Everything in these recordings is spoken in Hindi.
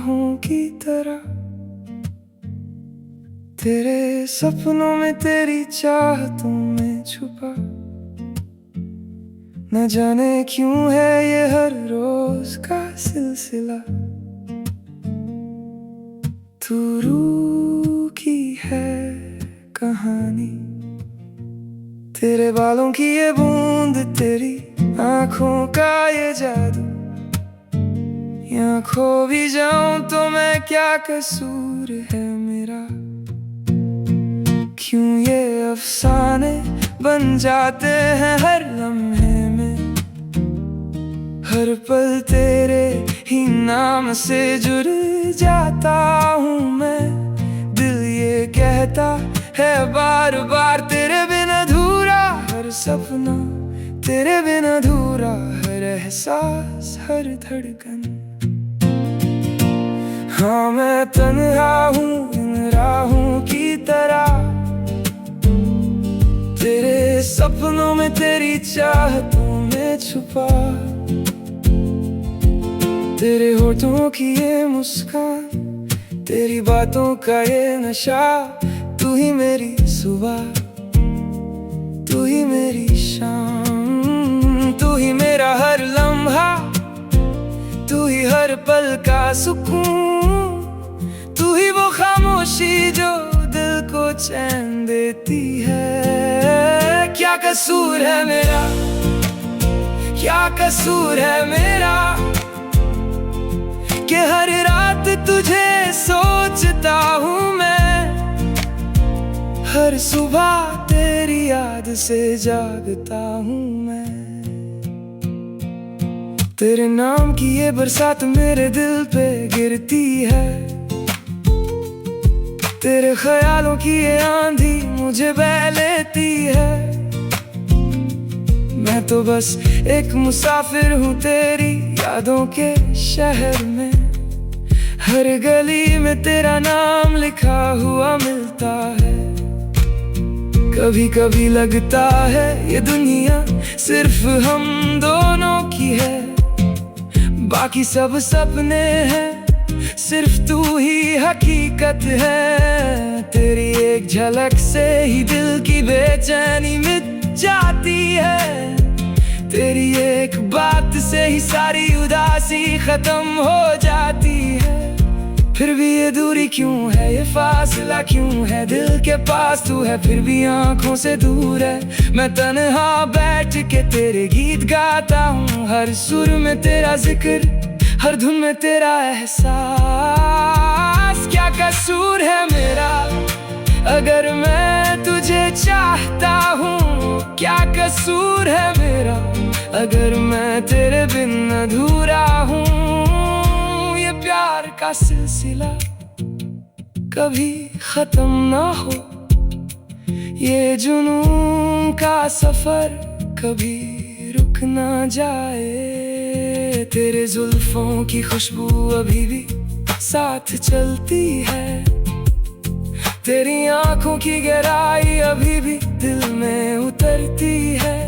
राहों की तरह, तेरे सपनों में तेरी चाहतों में छुपा। न जाने क्यों है ये हर रोज का सिलसिला, तू रूह की है कहानी। तेरे बालों की ये बूंद, तेरी आंखों का ये जादू, यहाँ खो भी जाऊं तो मैं क्या कसूर है मेरा। क्यों ये अफसाने बन जाते हैं हर लम्हे में, हर पल तेरे ही नाम से जुड़ जाता हूँ मैं। दिल ये कहता है बार बार तेरे बिन अधूरा, हर सपना तेरे बिन अधूरा, हर एहसास हर धड़कन। हाँ मैं तन्हा हूँ इन राहों की तरह, तेरे सपनों में तेरी चाहतों में छुपा। तेरे होठों की ये मुस्कान, तेरी बातों का ये नशा, तू ही मेरी सुबह, तू ही मेरी शाम, तू ही मेरा हर लम्हा, तू ही हर पल का सुकून, तू ही वो खामोशी जो दिल को चैन देती है। क्या कसूर है मेरा, क्या कसूर है मेरा, कि हर रात तुझे सोचता हूँ मैं, हर सुबह तेरी याद से जागता हूँ मैं। तेरे नाम की ये बरसात मेरे दिल पे गिरती है, तेरे ख्यालों की ये आंधी मुझे बह लेती है। मैं तो बस एक मुसाफिर हूँ तेरी यादों के शहर में, हर गली में तेरा नाम लिखा हुआ मिलता है। कभी कभी लगता है ये दुनिया सिर्फ हम दोनों की है, बाकी सब सपने हैं, सिर्फ तू ही हकीकत है। तेरी एक झलक से ही दिल की बेचैनी मिट जाती है, तेरी एक बात से ही सारी उदासी खत्म हो जाती है। फिर भी ये दूरी क्यों है, ये फासला क्यों है, दिल के पास तू है फिर भी आंखों से दूर है। मैं तन्हा बैठ के तेरे गीत गाता हूँ, हर सुर में तेरा जिक्र, हर धुन में तेरा एहसास। क्या कसूर है मेरा अगर मैं तुझे चाहता हूँ, क्या कसूर है मेरा अगर मैं तेरे बिन अधूरा हूँ। ये प्यार का सिलसिला कभी खत्म ना हो, ये जुनून का सफर कभी रुक ना जाए। तेरे जुल्फों की खुशबू अभी भी साथ चलती है, तेरी आंखों की गहराई अभी भी दिल में उतरती है।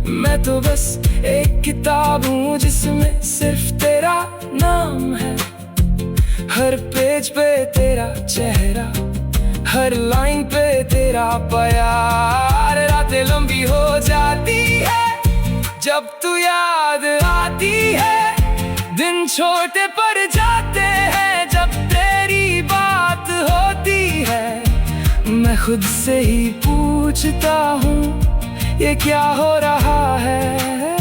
मैं तो बस एक किताब हूँ जिसमें सिर्फ तेरा नाम है, हर पेज पे तेरा चेहरा, हर लाइन पे तेरा प्यार। रातें लंबी हो जाती है जब तू याद आती है, दिन छोटे पड़ जाते हैं जब तेरी बात होती है। मैं खुद से ही पूछता हूँ ये क्या हो रहा है,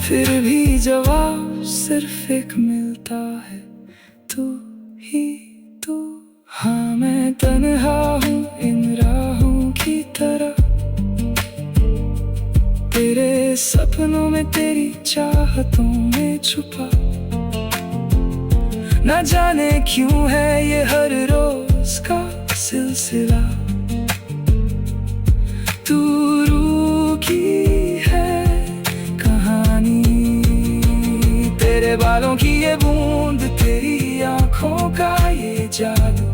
फिर भी जवाब सिर्फ एक मिलता है, तू ही तू। हाँ मैं तन्हा हूँ इन राहों की तरह, तेरे सपनों में तेरी चाहतों में छुपा। न जाने क्यों है ये हर रोज का सिलसिला, तू रूह की है कहानी। तेरे बालों की ये बूंद, तेरी आंखों का ये जादू,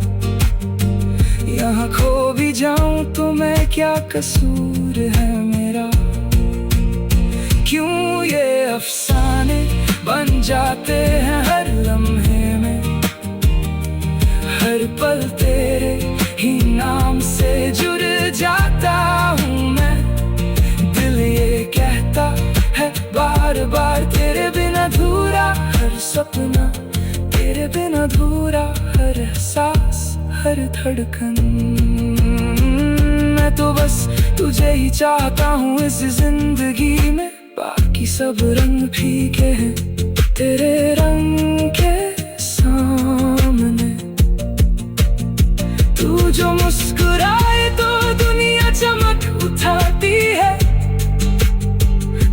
यहाँ खो भी जाऊं तो मैं क्या कसूर है मेरा। क्यों ये अफसाने बन जाते हैं हर लम्हे में, अधूरा हर एहसास, हर धड़कन। मैं तो बस तुझे ही चाहता हूँ इस जिंदगी में, बाकी सब रंग फीके हैं तेरे रंग के सामने। तू जो मुस्कुराए तो दुनिया चमक उठाती है,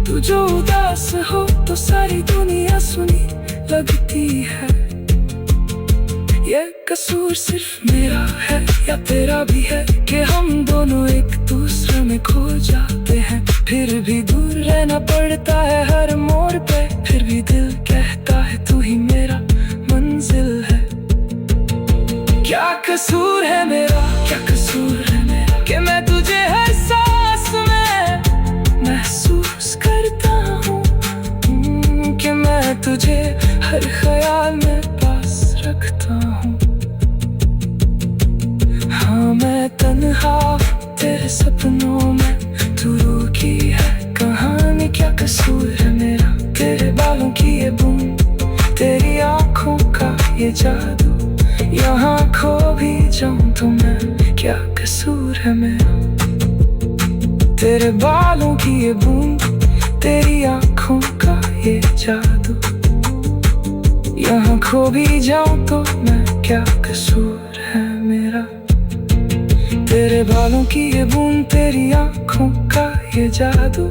तू जो उदास हो तो सारी दुनिया सुनी लगती है। ये कसूर सिर्फ मेरा है या तेरा भी है कि हम दोनों एक दूसरे में खो जाते हैं, फिर भी दूर रहना पड़ता है हर मोड़ पे। फिर भी दिल कहता है तू ही मेरा मंजिल है। क्या कसूर है मेरा, क्या कसूर है मेरा कि मैं तुझे हर सांस में महसूस करता हूँ, कि मैं तुझे हर ख्याल में पास रखता हूँ। हाँ मैं तन्हा तेरे सपनों में, तू रुकी है कहानी। क्या कसूर है मेरा, तेरे बालों की ये बूंद, तेरी आँखों का ये जादू, यहाँ खो भी जाऊं तो मैं, क्या कसूर है मेरा। तेरे बालों की ये बूंद, तेरी आँखों का ये जादू, यहाँ खो भी जाऊं तो मैं, क्या कसूर है मेरा। तेरे बालों की ये बूंद, तेरी आँखों का ये जादू,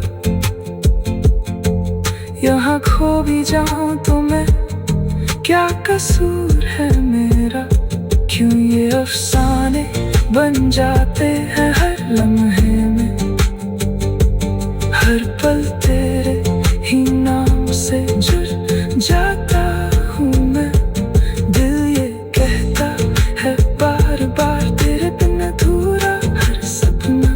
यहाँ खो भी जाऊं तो मैं, क्या कसूर है मेरा। क्यों ये अफसाने बन जाते हैं हर लम्हे में, हर पल तेरे ही नाम से जुड़ जाता हूँ मैं। दिल ये कहता है बार बार तेरे बिन अधूरा हर सपना,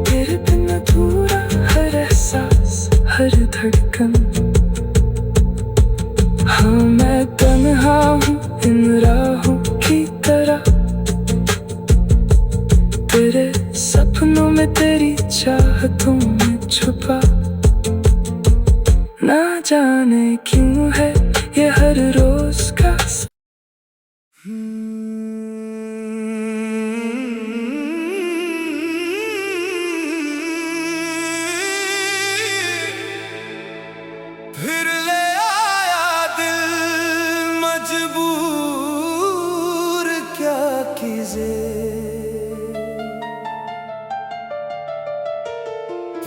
तेरे बिन अधूरा हर एहसास, हर धड़कन। हाँ मैं तन्हा हूँ इन राहों की तरह, तेरे सपनों में, तेरी चाहतों में छुपा। ना जाने क्यों है ये हर रोज का फिर ले आया दिल मजबूर, क्या कीजे।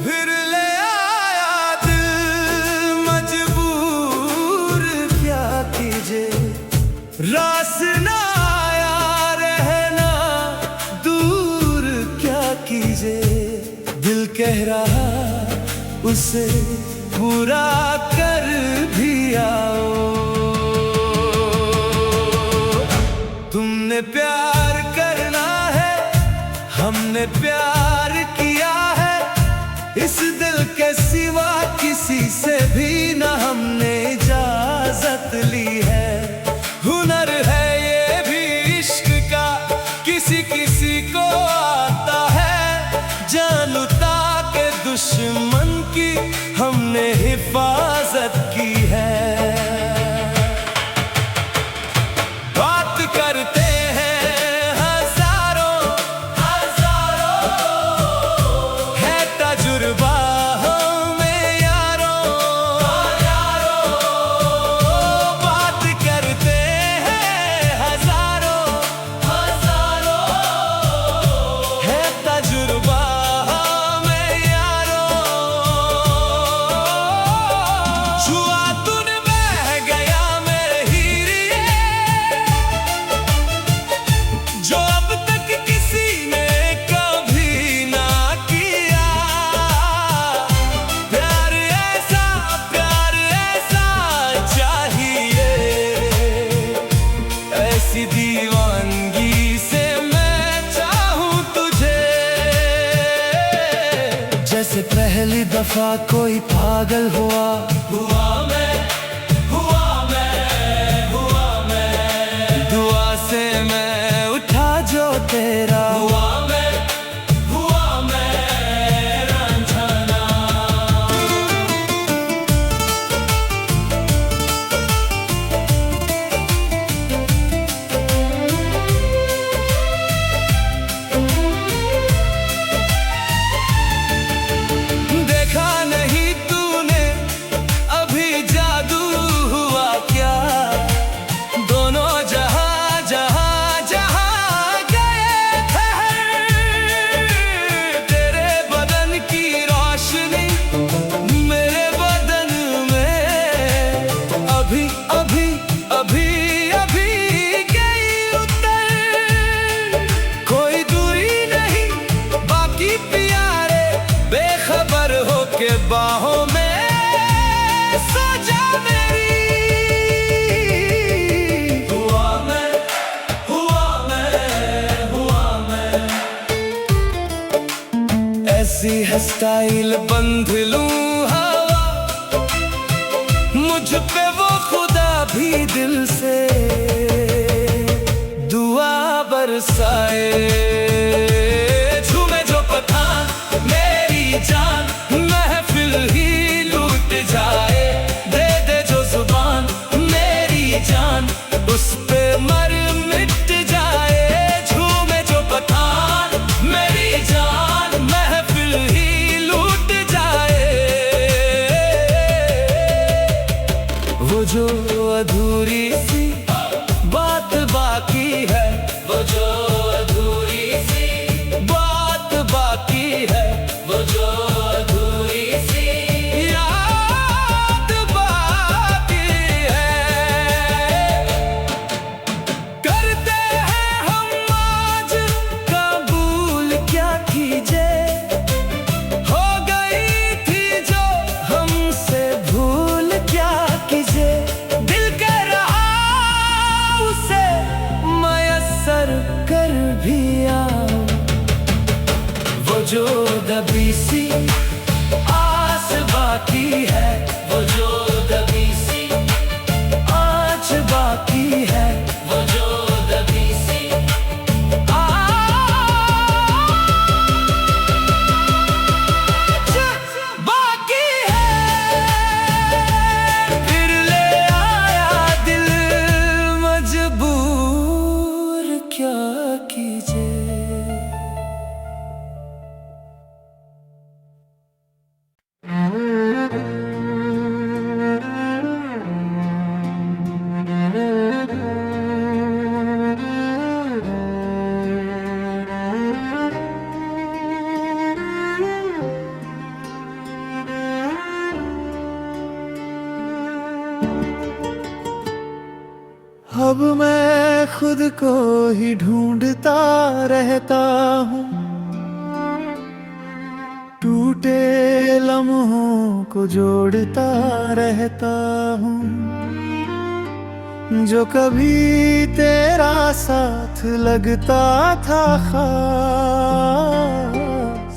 फिर ले आया दिल मजबूर, क्या कीजे। रास ना आया रहना दूर, क्या कीजे। दिल कह रहा उसे पूरा कर भी आओ। तुमने प्यार करना है, हमने प्यार किया है, इस दिल के सिवा किसी से भी ना हमने इजाजत ली है। हुनर है ये भी इश्क का, किसी किसी को आता है, जान लुटा के दुश्मन की हमने हिफाजत की है। बात करते हैं हजारों है तजुर्बा हमें यारों, बात करते हैं हजारों है तजुर्बा हमें यारों। छुआ तूने बह गया मेरे हीरे, जो अब तक किसी ने कभी ना किया। प्यार ऐसा चाहिए, ऐसी दीवानगी से मैं चाहूं तुझे। जैसे पहली दफा कोई पागल हुआ दुआ से मैं उठा जो तेरा हुआ मैं रांझाना। है स्टाइल बंध लूं हवा, मुझ पे वो खुदा भी दिल से दुआ बरसाए। झूमे जो पठान मेरी जान, महफिल ही लूट जाए। दे दे जो जुबान मेरी जान, उस पे मर मिट जाए। झूमे जो पठान मेरी जान, महफिल ही लूट जाए। वो जो अधूरी सी बात बाकी है, वो जो अधूरी सी बात बाकी है, वो जो अधूरी सी याद बाकी है। करते हैं हम आज कबूल क्या कीजे, हो गई थी जो हमसे भूल क्या कीजे। दिल कह रहा उसे मयस्सर कर भी आओ। वो जो दबी सी आस बाकी है, वो जो दबी सी आँच बाकी है, वो जो दबी सी आँच बाकी है। फिर ले आया दिल मजबूर क्या कीजिए। अब मैं खुद को ही ढूंढता रहता हूँ, टूटे लम्हों को जोड़ता रहता हूँ। जो कभी तेरा साथ लगता था खास,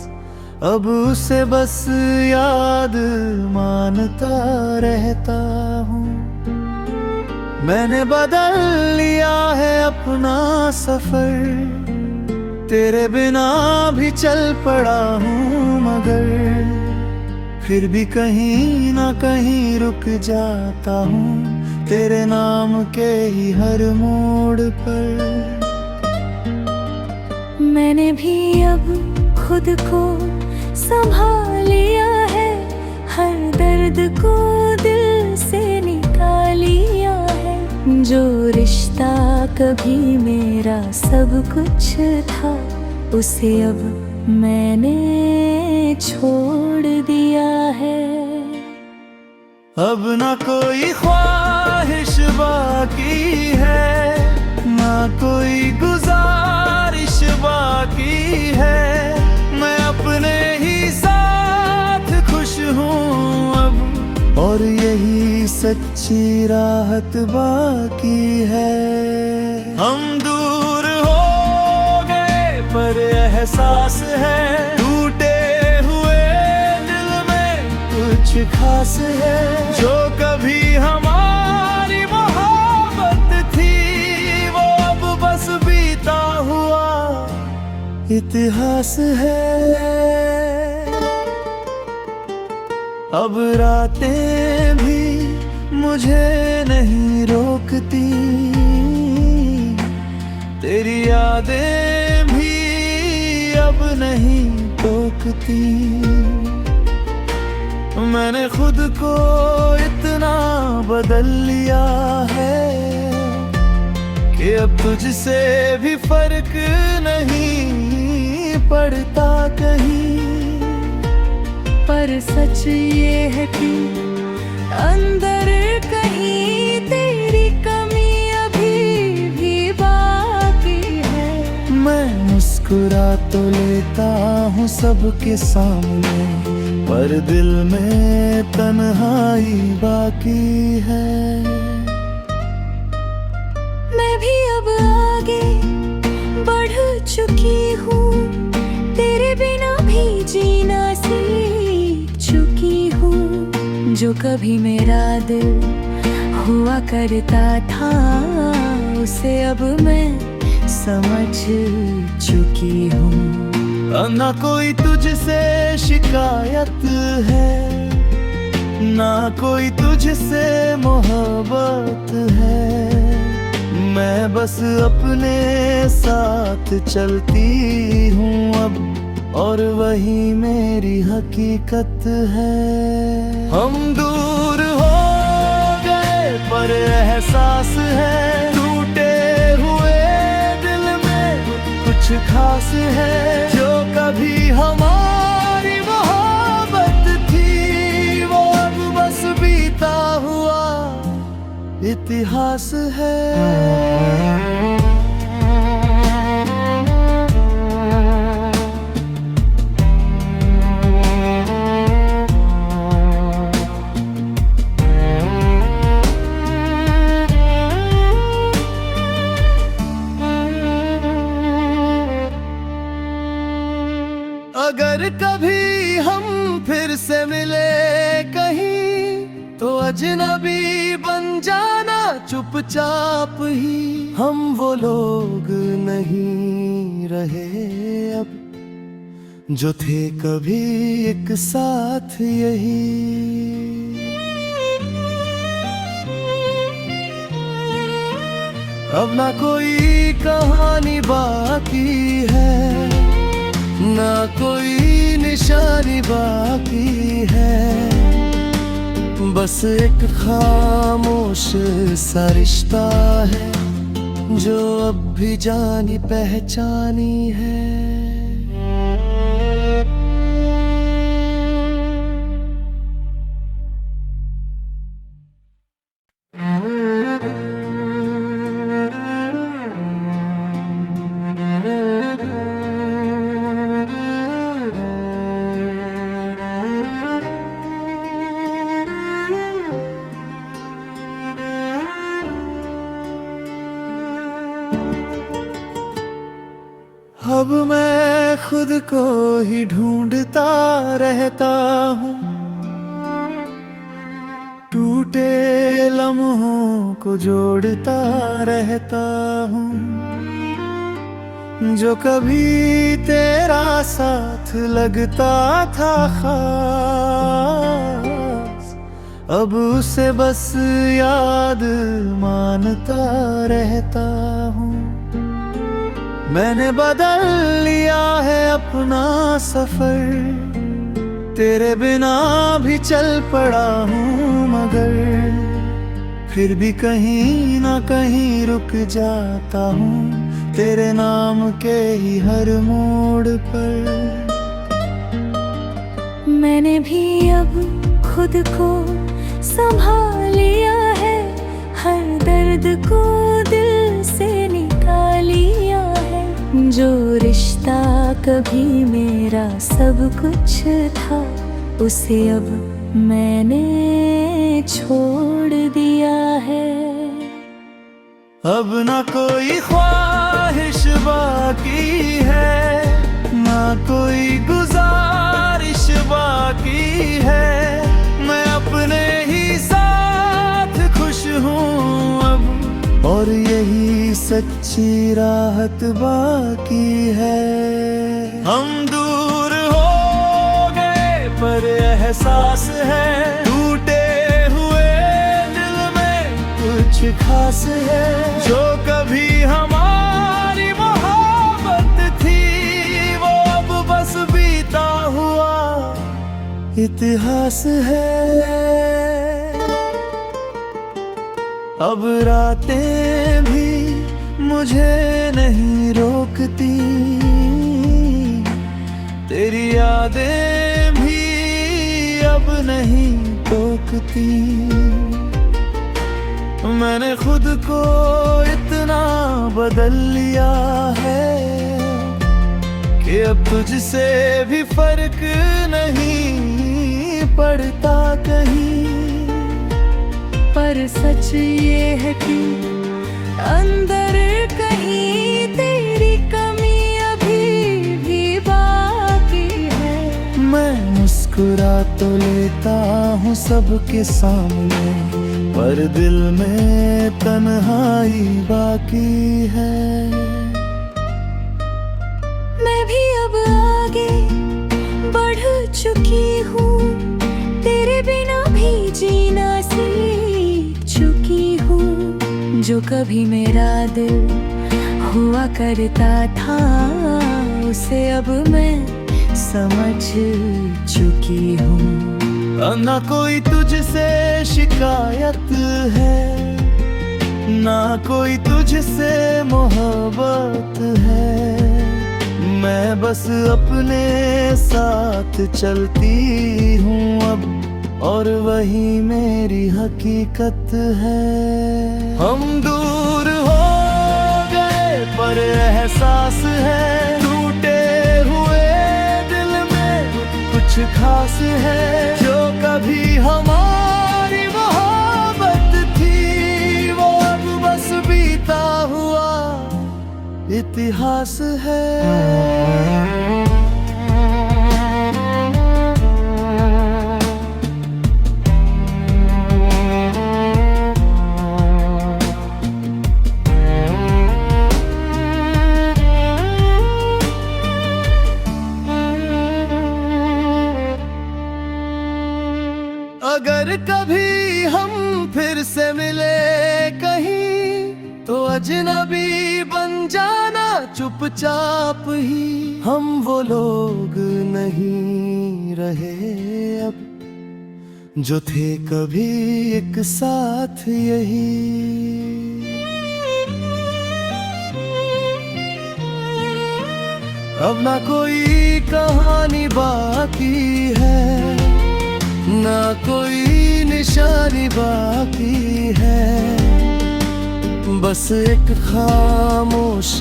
अब उसे बस याद मानता रहता हूँ। मैंने बदल लिया है अपना सफर, तेरे बिना भी चल पड़ा हूँ, मगर फिर भी कहीं ना कहीं रुक जाता हूँ, तेरे नाम के ही हर मोड़ पर। मैंने भी अब खुद को संभाल लिया है, हर दर्द को दिल से निकाल लिया है। जो रिश्ता कभी मेरा सब कुछ था, उसे अब मैंने छोड़ दिया है। अब ना कोई ख्वाहिश बाकी है, ना कोई गुजारिश बाकी है। मैं अपने ही साथ खुश हूँ अब, और यही सच्ची राहत बाकी है। हम दूर हो गए पर एहसास है, टूटे हुए दिल में कुछ खास है। जो कभी हमारी मोहब्बत थी, वो अब बस बीता हुआ इतिहास है। अब रातें भी मुझे नहीं रोकती, तेरी यादें भी अब नहीं टोकती। मैंने खुद को इतना बदल लिया है कि अब तुझसे भी फर्क नहीं पड़ता कहीं। पर सच ये है कि अंदर कहीं तेरी कमी अभी भी बाकी है। मैं मुस्कुरा तो लेता हूँ सबके सामने, पर दिल में तन्हाई बाकी है। मैं भी अब आगे बढ़ चुकी हूँ, तेरे बिना भी जीना जो कभी मेरा दिल हुआ करता था, उसे अब मैं समझ चुकी हूँ। ना कोई तुझसे शिकायत है, ना कोई तुझसे मोहब्बत है। मैं बस अपने साथ चलती हूँ अब, और वही मेरी हकीकत है। हम दूर हो गए पर एहसास है, टूटे हुए दिल में कुछ खास है। जो कभी हमारी मोहब्बत थी, वो अब बस बीता हुआ इतिहास है। अगर कभी हम फिर से मिले कहीं, तो अजनबी बन जाना चुपचाप ही। हम वो लोग नहीं रहे अब, जो थे कभी एक साथ यही। अब ना कोई कहानी बाकी है, ना कोई निशानी बाकी है। बस एक खामोश सा रिश्ता है, जो अब भी जानी पहचानी है। अब मैं खुद को ही ढूंढता रहता हूँ, टूटे लम्हों को जोड़ता रहता हूँ। जो कभी तेरा साथ लगता था खास, अब उसे बस याद मानता रहता हूँ। मैंने बदल लिया है अपना सफर, तेरे बिना भी चल पड़ा हूँ, मगर फिर भी कहीं ना कहीं रुक जाता हूँ, तेरे नाम के ही हर मोड़ पर। मैंने भी अब खुद को संभाल लिया है, हर दर्द को दिल से निकाल लिया है। जो रिश्ता कभी मेरा सब कुछ था, उसे अब मैंने छोड़ दिया है। अब ना कोई ख्वाहिश बाकी है, ना कोई गुजारिश बाकी है। मैं अपने ही साथ खुश हूँ अब, और यही सच्ची राहत बाकी है। हम दूर हो गए पर एहसास है, टूटे हुए दिल में कुछ खास है। जो कभी हमारी मोहब्बत थी, वो अब बस बीता हुआ इतिहास है। अब रातें भी मुझे नहीं रोकती, तेरी यादें भी अब नहीं टोकती। मैंने खुद को इतना बदल लिया है कि अब तुझसे भी फर्क नहीं पड़ता कहीं। पर सच ये है कि अंदर कहीं तेरी कमी अभी भी बाकी है। मैं मुस्कुराता तो लेता हूँ सबके सामने, पर दिल में तन्हाई बाकी है। मैं भी अब आगे बढ़ चुकी हूँ, तेरे बिना भी जीना सीख चुकी हूँ। जो कभी मेरा दिल हुआ करता था, उसे अब मैं समझ चुकी हूँ। ना कोई तुझसे शिकायत है, ना कोई तुझसे मोहब्बत है। मैं बस अपने साथ चलती हूँ अब, और वही मेरी हकीकत है। हम दूर हो गए पर एहसास है, टूटे हुए दिल में कुछ खास है। जो कभी हमारी मोहब्बत थी, वो अब बस बीता हुआ इतिहास है। अगर कभी हम फिर से मिले कहीं, तो अजनबी बन जाना चुपचाप ही। हम वो लोग नहीं रहे अब, जो थे कभी एक साथ यही। अब ना कोई कहानी बाकी है, ना कोई निशानी बाकी है। बस एक खामोश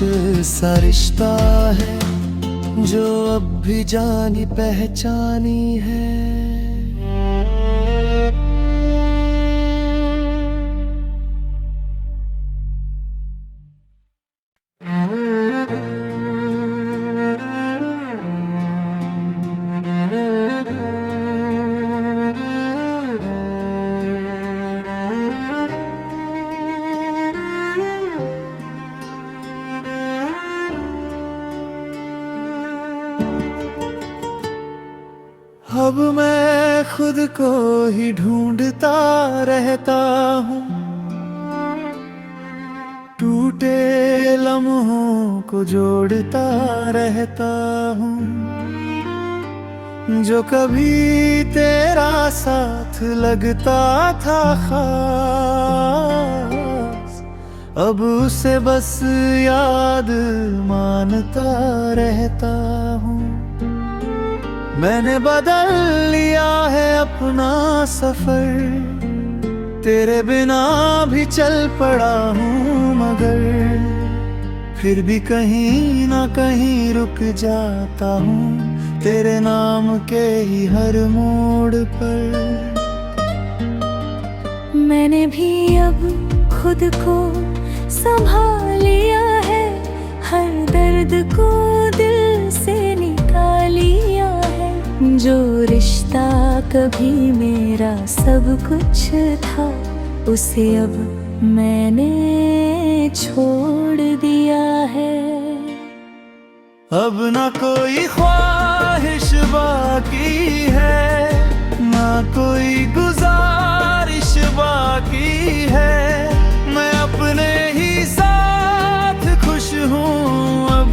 सा रिश्ता है, जो अब भी जानी पहचानी है। अब मैं खुद को ही ढूंढता रहता हूँ, टूटे लम्हों को जोड़ता रहता हूँ। जो कभी तेरा साथ लगता था खास, अब उसे बस याद मानता रहता हूँ। मैंने बदल लिया है अपना सफर, तेरे बिना भी चल पड़ा हूँ, मगर फिर भी कहीं ना कहीं रुक जाता हूँ, तेरे नाम के ही हर मोड़ पर। मैंने भी अब खुद को संभाल लिया है, हर दर्द को दिल से निकाल लिया है। जो रिश्ता कभी मेरा सब कुछ था, उसे अब मैंने छोड़ दिया है। अब ना कोई ख्वाहिश बाकी है, ना कोई गुजारिश बाकी है। मैं अपने ही साथ खुश हूँ अब,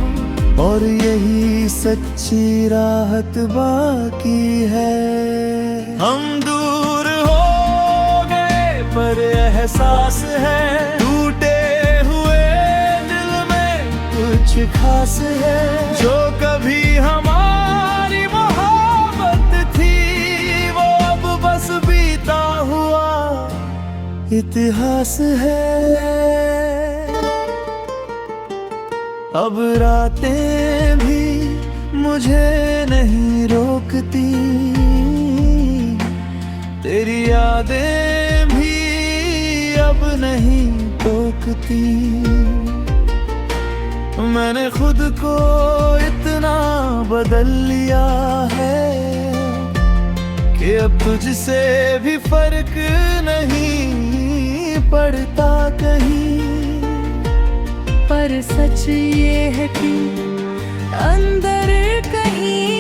और यही सच्ची राहत बाकी है। हम दूर हो गए पर एहसास है, टूटे हुए दिल में कुछ खास है। जो कभी हमारी मोहब्बत थी, वो अब बस बीता हुआ इतिहास है। अब रातें भी मुझे नहीं रोकती, तेरी यादें भी अब नहीं टोकती। मैंने खुद को इतना बदल लिया है कि अब तुझसे भी फर्क नहीं पड़ता कहीं। पर सच ये है कि अंदर कहीं